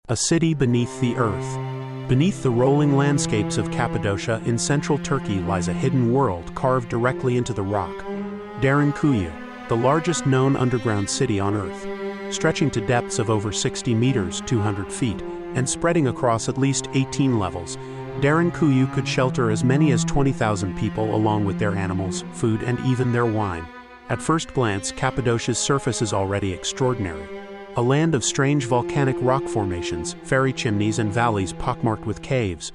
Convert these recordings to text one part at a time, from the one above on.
A city beneath the earth. Beneath the rolling landscapes of Cappadocia in central Turkey lies a hidden world carved directly into the rock. Derinkuyu, the largest known underground city on Earth, stretching to depths of over 60 meters, 200 feet, and spreading across at least 18 levels. Derinkuyu could shelter as many as 20,000 people along with their animals, food, and even their wine. At first glance, Cappadocia's surface is already extraordinary. A land of strange volcanic rock formations, fairy chimneys and valleys pockmarked with caves.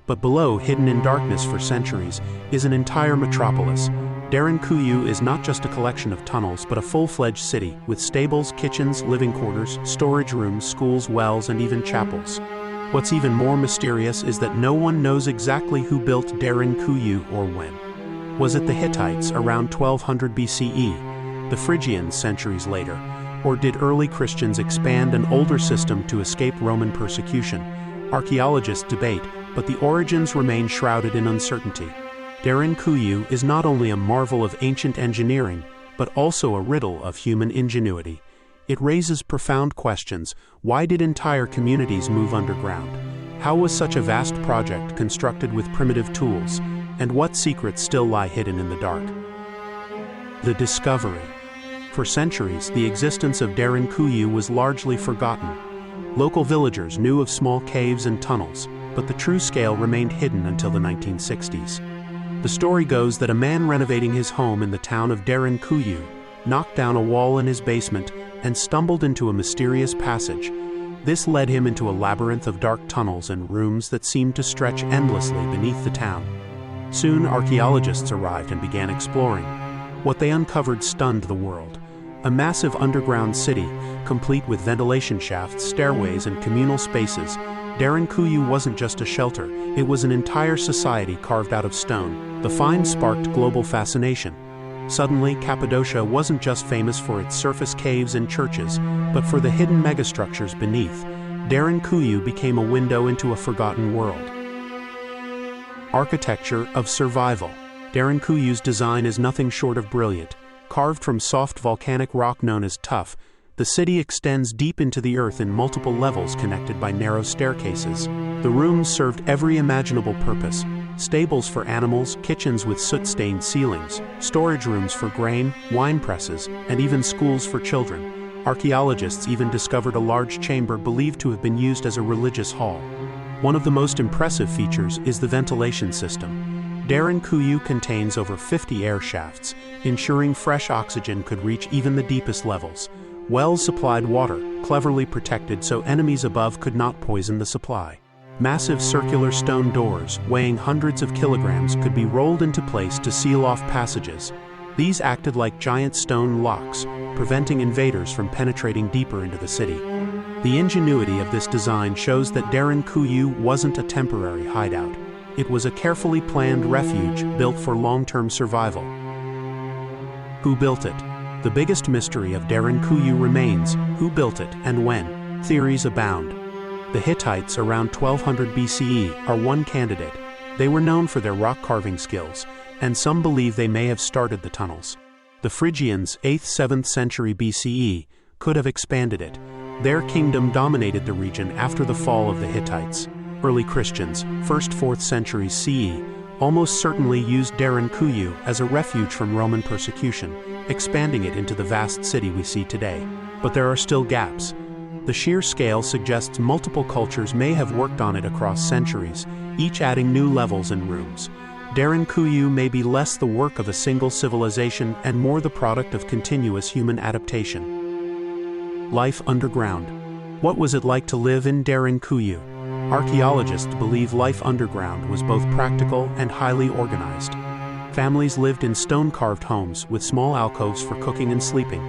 But below, hidden in darkness for centuries, is an entire metropolis. Derinkuyu is not just a collection of tunnels, but a full-fledged city, with stables, kitchens, living quarters, storage rooms, schools, wells, and even chapels. What's even more mysterious is that no one knows exactly who built Derinkuyu or when. Was it the Hittites around 1200 BCE, the Phrygians centuries later, or did early Christians expand an older system to escape Roman persecution? Archaeologists debate, but the origins remain shrouded in uncertainty. Derinkuyu is not only a marvel of ancient engineering, but also a riddle of human ingenuity. It raises profound questions. Why did entire communities move underground? How was such a vast project constructed with primitive tools? And what secrets still lie hidden in the dark? The discovery. For centuries, the existence of Derinkuyu was largely forgotten. Local villagers knew of small caves and tunnels, but the true scale remained hidden until the 1960s. The story goes that a man renovating his home in the town of Derinkuyu knocked down a wall in his basement and stumbled into a mysterious passage. This led him into a labyrinth of dark tunnels and rooms that seemed to stretch endlessly beneath the town. Soon, archaeologists arrived and began exploring. What they uncovered stunned the world. A massive underground city, complete with ventilation shafts, stairways, and communal spaces. Derinkuyu wasn't just a shelter, it was an entire society carved out of stone. The find sparked global fascination. Suddenly, Cappadocia wasn't just famous for its surface caves and churches, but for the hidden megastructures beneath. Derinkuyu became a window into a forgotten world. Architecture of survival. Derinkuyu's design is nothing short of brilliant. Carved from soft volcanic rock known as tuff, the city extends deep into the earth in multiple levels connected by narrow staircases. The rooms served every imaginable purpose: stables for animals, kitchens with soot-stained ceilings, storage rooms for grain, wine presses, and even schools for children. Archaeologists even discovered a large chamber believed to have been used as a religious hall. One of the most impressive features is the ventilation system. Derinkuyu contains over 50 air shafts, ensuring fresh oxygen could reach even the deepest levels. Wells supplied water, cleverly protected so enemies above could not poison the supply. Massive circular stone doors, weighing hundreds of kilograms, could be rolled into place to seal off passages. These acted like giant stone locks, preventing invaders from penetrating deeper into the city. The ingenuity of this design shows that Derinkuyu wasn't a temporary hideout. It was a carefully planned refuge built for long-term survival. Who built it? The biggest mystery of Derinkuyu remains: who built it and when? Theories abound. The Hittites around 1200 BCE are one candidate. They were known for their rock-carving skills, and some believe they may have started the tunnels. The Phrygians, 8th–7th century BCE, could have expanded it. Their kingdom dominated the region after the fall of the Hittites. Early Christians, 1st–4th centuries CE, almost certainly used Derinkuyu as a refuge from Roman persecution, expanding it into the vast city we see today. But there are still gaps. The sheer scale suggests multiple cultures may have worked on it across centuries, each adding new levels and rooms. Derinkuyu may be less the work of a single civilization and more the product of continuous human adaptation. Life underground. What was it like to live in Derinkuyu? Archaeologists believe life underground was both practical and highly organized. Families lived in stone-carved homes with small alcoves for cooking and sleeping.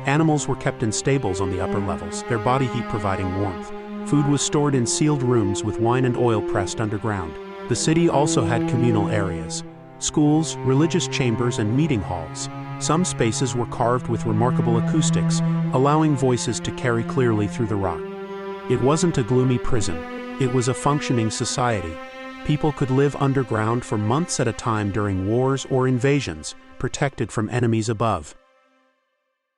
Animals were kept in stables on the upper levels, their body heat providing warmth. Food was stored in sealed rooms with wine and oil pressed underground. The city also had communal areas: schools, religious chambers, and meeting halls. Some spaces were carved with remarkable acoustics, allowing voices to carry clearly through the rock. It wasn't a gloomy prison. It was a functioning society. People could live underground for months at a time during wars or invasions, protected from enemies above.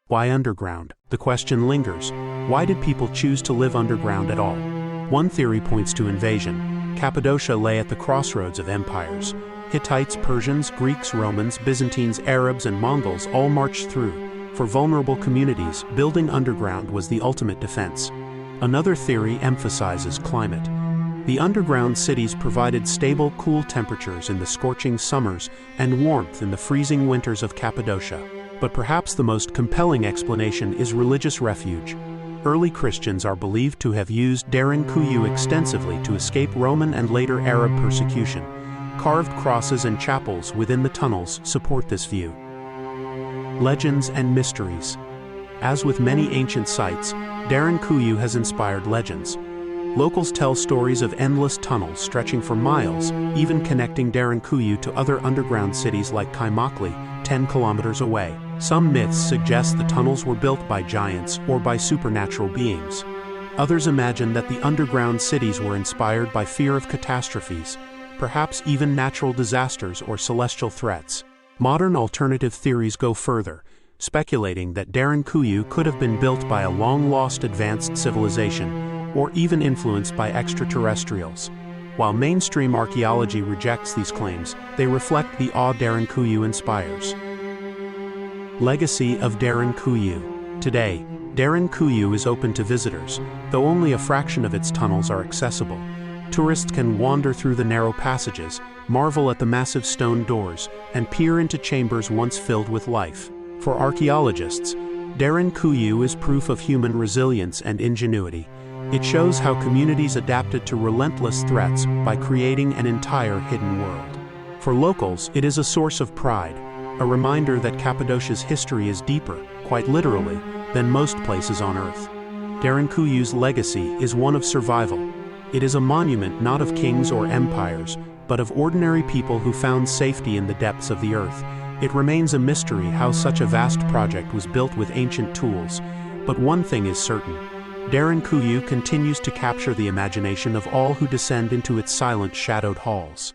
Why underground? The question lingers. Why did people choose to live underground at all? One theory points to invasion. Cappadocia lay at the crossroads of empires. Hittites, Persians, Greeks, Romans, Byzantines, Arabs, and Mongols all marched through. For vulnerable communities, building underground was the ultimate defense. Another theory emphasizes climate. The underground cities provided stable, cool temperatures in the scorching summers and warmth in the freezing winters of Cappadocia. But perhaps the most compelling explanation is religious refuge. Early Christians are believed to have used Derinkuyu extensively to escape Roman and later Arab persecution. Carved crosses and chapels within the tunnels support this view. Legends and mysteries. As with many ancient sites, Derinkuyu has inspired legends. Locals tell stories of endless tunnels stretching for miles, even connecting Derinkuyu to other underground cities like Kaimakli, 10 kilometers away. Some myths suggest the tunnels were built by giants or by supernatural beings. Others imagine that the underground cities were inspired by fear of catastrophes, perhaps even natural disasters or celestial threats. Modern alternative theories go further, speculating that Derinkuyu could have been built by a long-lost advanced civilization, or even influenced by extraterrestrials. While mainstream archaeology rejects these claims, they reflect the awe Derinkuyu inspires. Legacy of Derinkuyu. Today, Derinkuyu is open to visitors, though only a fraction of its tunnels are accessible. Tourists can wander through the narrow passages, marvel at the massive stone doors, and peer into chambers once filled with life. For archaeologists, Derinkuyu is proof of human resilience and ingenuity. It shows how communities adapted to relentless threats by creating an entire hidden world. For locals, it is a source of pride, a reminder that Cappadocia's history is deeper, quite literally, than most places on Earth. Derinkuyu's legacy is one of survival. It is a monument not of kings or empires, but of ordinary people who found safety in the depths of the earth. It remains a mystery how such a vast project was built with ancient tools, but one thing is certain. Derinkuyu continues to capture the imagination of all who descend into its silent, shadowed halls.